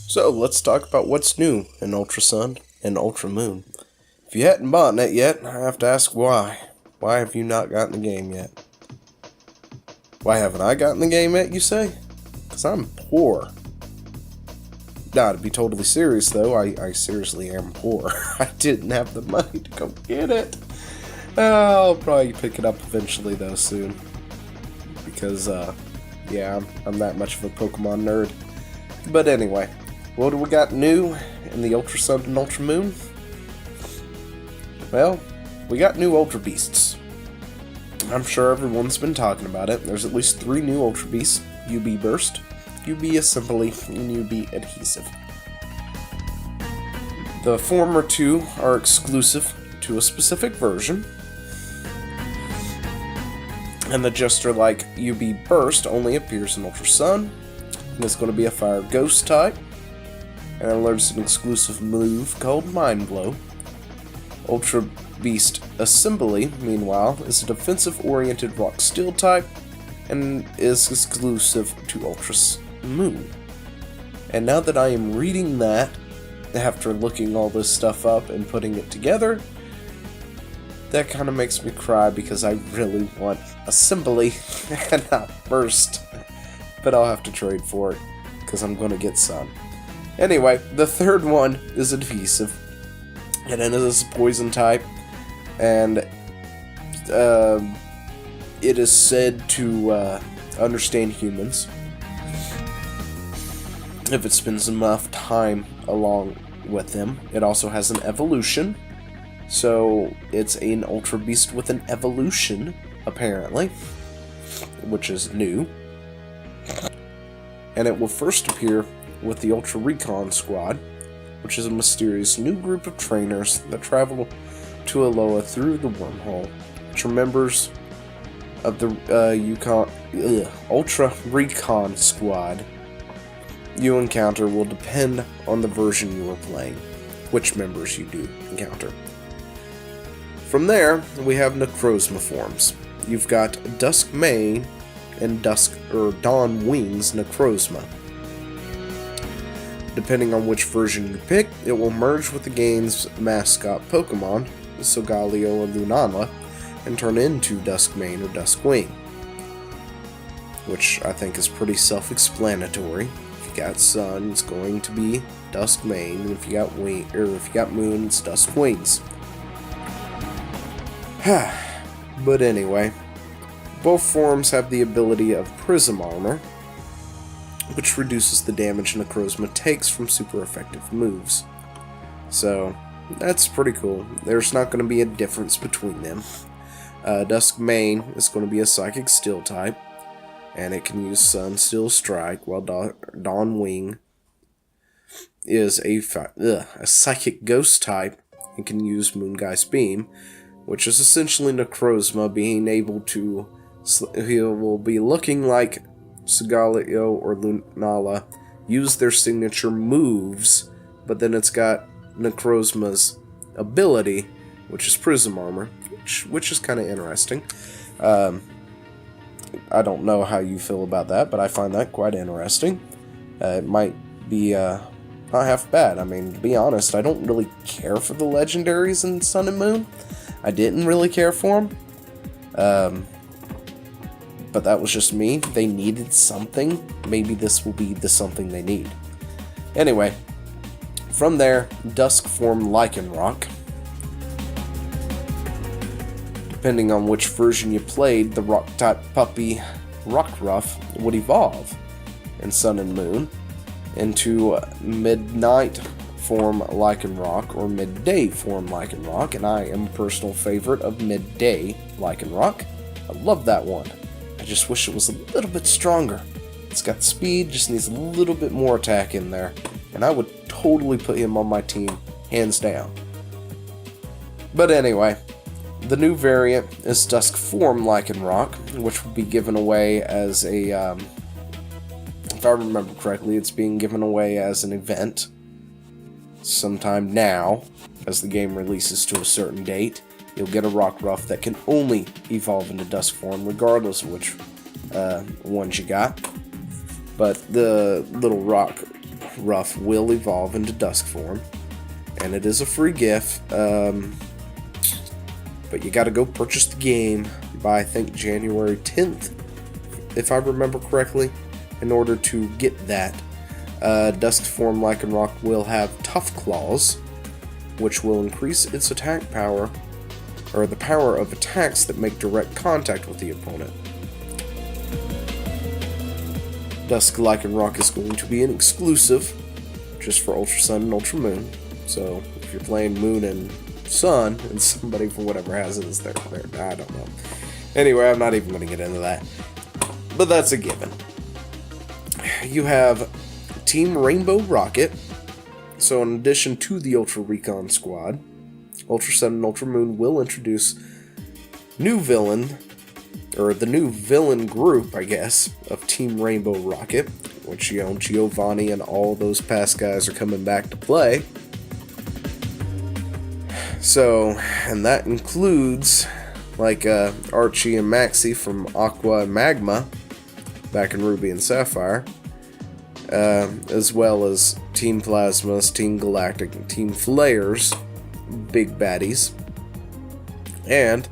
So let's talk about what's new in Ultra Sun and Ultra Moon. If you hadn't bought it yet, I have to ask why. Why have you not gotten the game yet? Why haven't I gotten the game yet, you say? Because I'm poor. Nah, to be totally serious though, I seriously am poor. I didn't have the money to go get it. I'll probably pick it up eventually though, soon. Because, yeah, I'm that much of a Pokemon nerd. But anyway, what do we got new in the Ultra Sun and Ultra Moon? Well, we got new Ultra Beasts. I'm sure everyone's been talking about it. There's at least 3 new Ultra Beasts. UB Burst, UB Assembly, and UB Adhesive. The former 2 are exclusive to a specific version. And the Jester-like UB Burst only appears in Ultra Sun. And it's going to be a Fire Ghost type. And it learns an exclusive move called Mind Blow. Ultra Beast Assembly, meanwhile, is a defensive-oriented Rock Steel type and is exclusive to Ultra Moon. And now that I am reading that, after looking all this stuff up and putting it together, that kind of makes me cry because I really want Assembly and not Burst. But I'll have to trade for it because I'm going to get Sun. Anyway, the third one is Adhesive. And it is a Poison type. And it is said to understand humans if it spends enough time along with them. It also has an evolution. So it's an Ultra Beast with an evolution, apparently, which is new. And it will first appear with the Ultra Recon Squad, which is a mysterious new group of trainers that travel to Alola through the wormhole, which are members of the Ultra Recon Squad you encounter will depend on the version you are playing, which members you do encounter. From there, we have Necrozma forms. You've got Dusk Mane and Dawn Wings Necrozma. Depending on which version you pick, it will merge with the game's mascot Pokemon, Solgaleo or Lunala, and turn into Duskmane or Duskwing, which I think is pretty self-explanatory. If you got Sun, it's going to be Duskmane, and if you got Moon, it's Duskwings. But anyway, both forms have the ability of Prism Armor, which reduces the damage Necrozma takes from super effective moves. So, that's pretty cool. There's not going to be a difference between them. Duskmane is going to be a Psychic Steel type, and it can use Sun Steel Strike, while Dawn Wing is a Psychic Ghost type and can use Moongeist Beam, which is essentially Necrozma being able to... He will be looking like Solgaleo or Lunala use their signature moves, but then it's got Necrozma's ability, which is Prism Armor, which is kind of interesting. I don't know how you feel about that, but I find that quite interesting. It might be not half bad. I mean, to be honest, I don't really care for the legendaries in Sun and Moon. I didn't really care for them. But that was just me. They needed something. Maybe this will be the something they need. Anyway, from there, Dusk form Lycanroc. Depending on which version you played, the Rock-type puppy Rockruff would evolve in Sun and Moon into Midnight form Lycanroc or Midday form Lycanroc, and I am a personal favorite of Midday Lycanroc. I love that one. I just wish it was a little bit stronger. It's got speed, just needs a little bit more attack in there, and I would totally put him on my team, hands down. But anyway, the new variant is Dusk form Lycanroc, which will be given away as a, if I remember correctly, it's being given away as an event sometime now, as the game releases to a certain date. You'll get a Rockruff that can only evolve into Dusk form, regardless of which ones you got. But the little rock Ruff will evolve into Dusk form, and it is a free gift. But you gotta go purchase the game by, I think, January 10th, if I remember correctly, in order to get that. Dusk form Lycanroc will have Tough Claws, which will increase its attack power, or the power of attacks that make direct contact with the opponent. Dusk Lycanroc is going to be an exclusive, just for Ultra Sun and Ultra Moon. So if you're playing Moon and Sun, and somebody for whatever has it is there, I don't know. Anyway, I'm not even going to get into that. But that's a given. You have Team Rainbow Rocket. So in addition to the Ultra Recon squad, Ultra Sun and Ultra Moon will introduce new villain, or the new villain group, I guess, of Team Rainbow Rocket, which, you know, Giovanni and all those past guys are coming back to play. So, and that includes, like, Archie and Maxie from Aqua and Magma, back in Ruby and Sapphire, as well as Team Plasmas, Team Galactic, and Team Flares, big baddies. And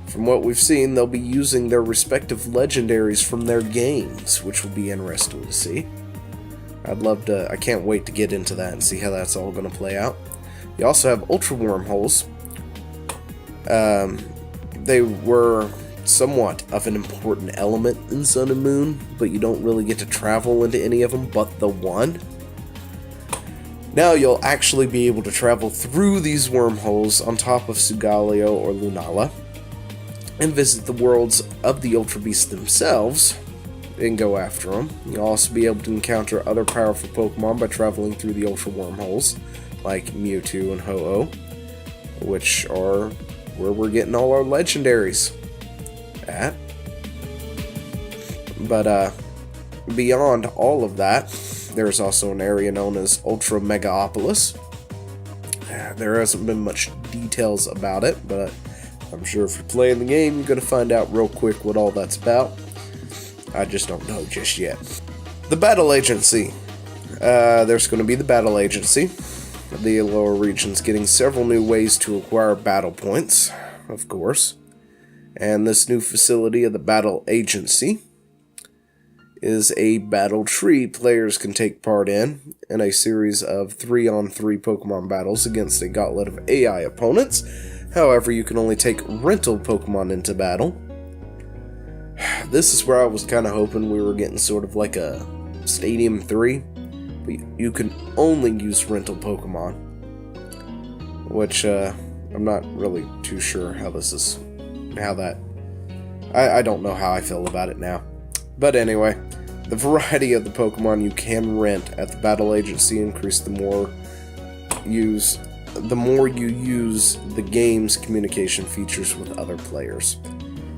from what we've seen, they'll be using their respective legendaries from their games, which will be interesting to see. I can't wait to get into that and see how that's all going to play out. You also have Ultra Wormholes. They were somewhat of an important element in Sun and Moon, but you don't really get to travel into any of them but the one. Now you'll actually be able to travel through these wormholes on top of Sugalio or Lunala, and visit the worlds of the Ultra Beasts themselves, and go after them. You'll also be able to encounter other powerful Pokemon by traveling through the Ultra Wormholes, like Mewtwo and Ho-Oh, which are where we're getting all our legendaries at. But beyond all of that, there's also an area known as Ultra Megaopolis. There hasn't been much details about it, but I'm sure if you're playing the game, you're going to find out real quick what all that's about. I just don't know just yet. The Battle Agency. There's going to be the Battle Agency. The lower region's getting several new ways to acquire battle points, of course. And this new facility of the Battle Agency is a battle tree players can take part in a series of 3-on-3 Pokemon battles against a gauntlet of AI opponents. However, you can only take rental Pokemon into battle. This is where I was kind of hoping we were getting sort of like a Stadium 3, but you can only use rental Pokemon, which I'm not really too sure how I don't know how I feel about it now. But anyway, the variety of the Pokemon you can rent at the Battle Agency increase the more you use the game's communication features with other players.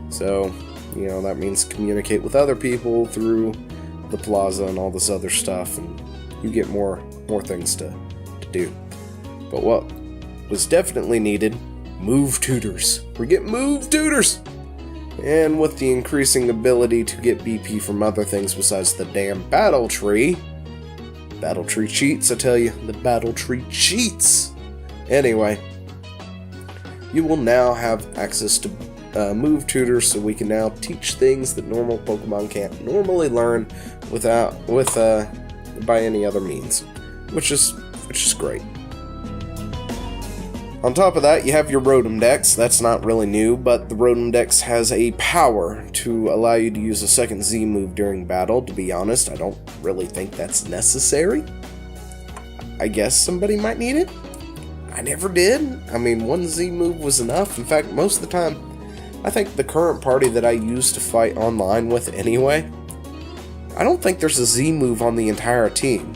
So, you know, that means communicate with other people through the plaza and all this other stuff, and you get more things to do. But what was definitely needed, move tutors. We get move tutors! And with the increasing ability to get BP from other things besides the damn battle tree cheats, I tell you, the battle tree cheats! Anyway, you will now have access to move tutors, so we can now teach things that normal Pokemon can't normally learn by any other means, which is great. On top of that, you have your Rotom Dex. That's not really new, but the Rotom Dex has a power to allow you to use a second Z move during battle. To be honest, I don't really think that's necessary. I guess somebody might need it. I never did. I mean, one Z move was enough. In fact, most of the time, I think the current party that I use to fight online with anyway, I don't think there's a Z move on the entire team.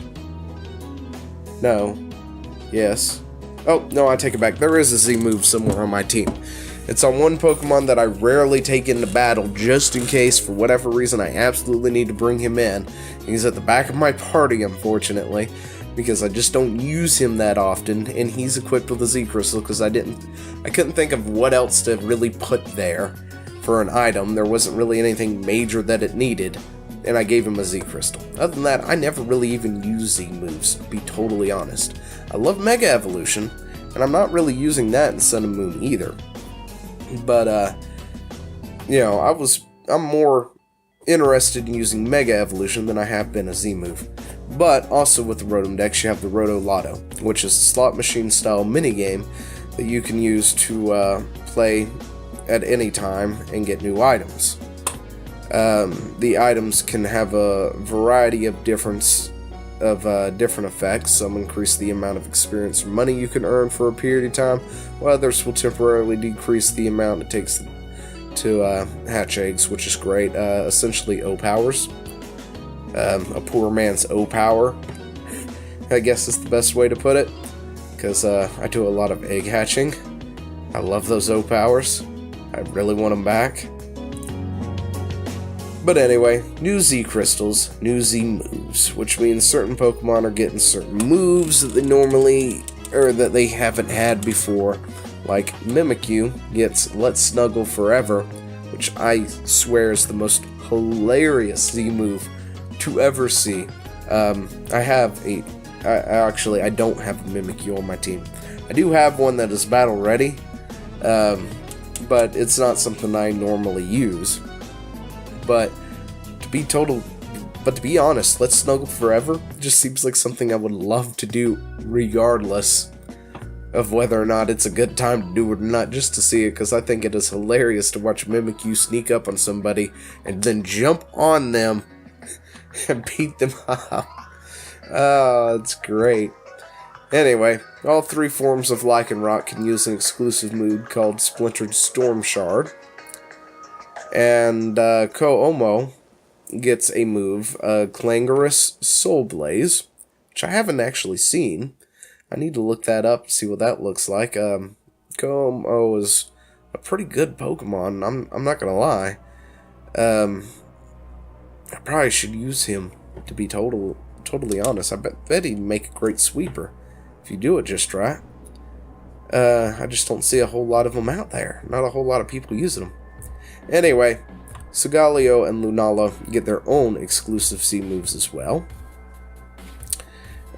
No. Yes. Oh, no, I take it back. There is a Z move somewhere on my team. It's on one Pokemon that I rarely take into battle just in case, for whatever reason, I absolutely need to bring him in. He's at the back of my party, unfortunately, because I just don't use him that often, and he's equipped with a Z Crystal because I couldn't think of what else to really put there for an item. There wasn't really anything major that it needed, and I gave him a Z Crystal. Other than that, I never really even use Z moves, to be totally honest. I love Mega Evolution, and I'm not really using that in Sun and Moon either. But, you know, I'm more interested in using Mega Evolution than I have been a Z move. But also with the Rotom decks, you have the Roto Lotto, which is a slot machine style minigame that you can use to play at any time and get new items. The items can have a variety of different effects. Some increase the amount of experience or money you can earn for a period of time, while others will temporarily decrease the amount it takes to hatch eggs, which is great. Essentially O-powers. A poor man's O-power, I guess is the best way to put it, because I do a lot of egg hatching. I love those O-powers. I really want them back. But anyway, new Z Crystals, new Z moves, which means certain Pokemon are getting certain moves that they normally, or that they haven't had before. Like Mimikyu gets Let's Snuggle Forever, which I swear is the most hilarious Z move to ever see. I don't have a Mimikyu on my team. I do have one that is battle ready, but it's not something I normally use. But to be honest, Let's Snuggle Forever just seems like something I would love to do regardless of whether or not it's a good time to do it or not, just to see it, because I think it is hilarious to watch Mimikyu sneak up on somebody and then jump on them and beat them up. Oh, it's great. Anyway, all three forms of Lycanroc can use an exclusive move called Splintered Storm Shard. And Ko-Omo gets a move, Clangorous Soul Blaze, which I haven't actually seen. I need to look that up, see what that looks like. Ko-Omo is a pretty good Pokemon, I'm not gonna lie. I probably should use him, to be totally honest. I bet he'd make a great sweeper if you do it just right. I just don't see a whole lot of them out there. Not a whole lot of people using them. Anyway, Solgaleo and Lunala get their own exclusive Z moves as well,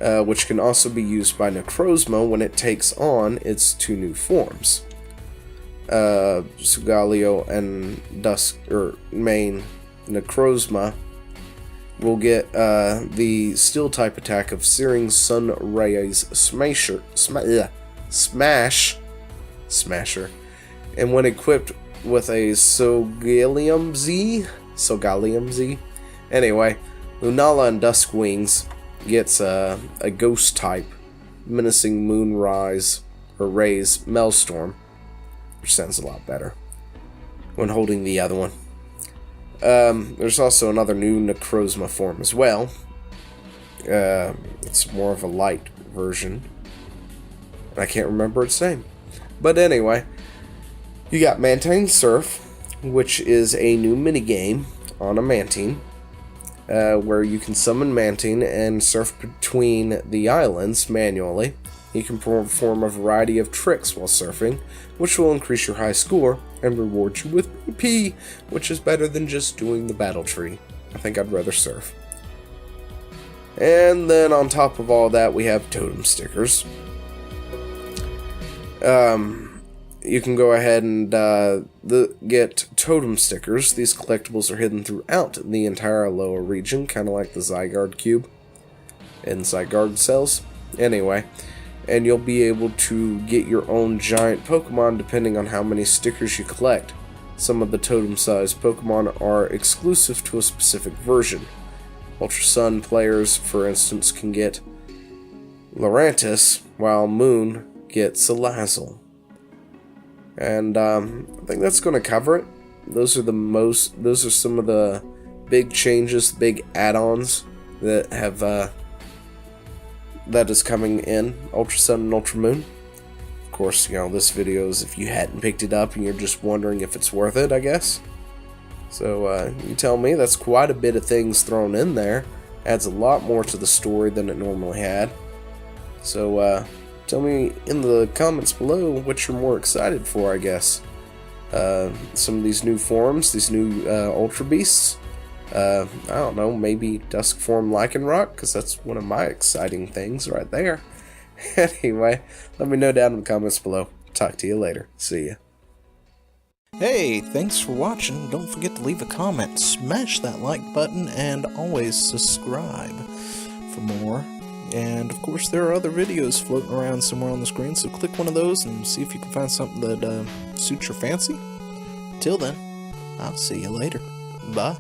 which can also be used by Necrozma when it takes on its two new forms. Solgaleo and main Necrozma will get the Steel type attack of Searing Sun Rays Smasher, and when equipped with a Solgaleo Z. Anyway, Lunala and Duskwings gets a Ghost type Menacing Moonrise or Rays Maelstrom, which sounds a lot better when holding the other one. There's also another new Necrozma form as well. It's more of a light version. I can't remember its name. But anyway, you got Mantine Surf, which is a new minigame on a Mantine, where you can summon Mantine and surf between the islands manually. You can perform a variety of tricks while surfing, which will increase your high score and reward you with BP, which is better than just doing the battle tree. I think I'd rather surf. And then on top of all that, we have totem stickers. You can go ahead and get totem stickers. These collectibles are hidden throughout the entire lower region, kind of like the Zygarde cube and Zygarde cells. Anyway, and you'll be able to get your own giant Pokemon depending on how many stickers you collect. Some of the totem-sized Pokemon are exclusive to a specific version. Ultra Sun players, for instance, can get Lurantis, while Moon gets Salazzle. And I think that's going to cover it. Those are some of the big changes, big add-ons that have that is coming in Ultra Sun and Ultra Moon. Of course, you know, this video is if you hadn't picked it up and you're just wondering if it's worth it, I guess. So you tell me. That's quite a bit of things thrown in there. Adds a lot more to the story than it normally had. So tell me in the comments below what you're more excited for, I guess. Some of these new forms, these new Ultra Beasts, I don't know, maybe dusk form lichen rock, because that's one of my exciting things right there. Anyway, let me know down in the comments below. Talk to you later. See ya. Hey, thanks for watching. Don't forget to leave a comment, smash that like button, and always subscribe for more. And of course, there are other videos floating around somewhere on the screen, so click one of those and see if you can find something that suits your fancy. Till then, I'll see you later. Bye.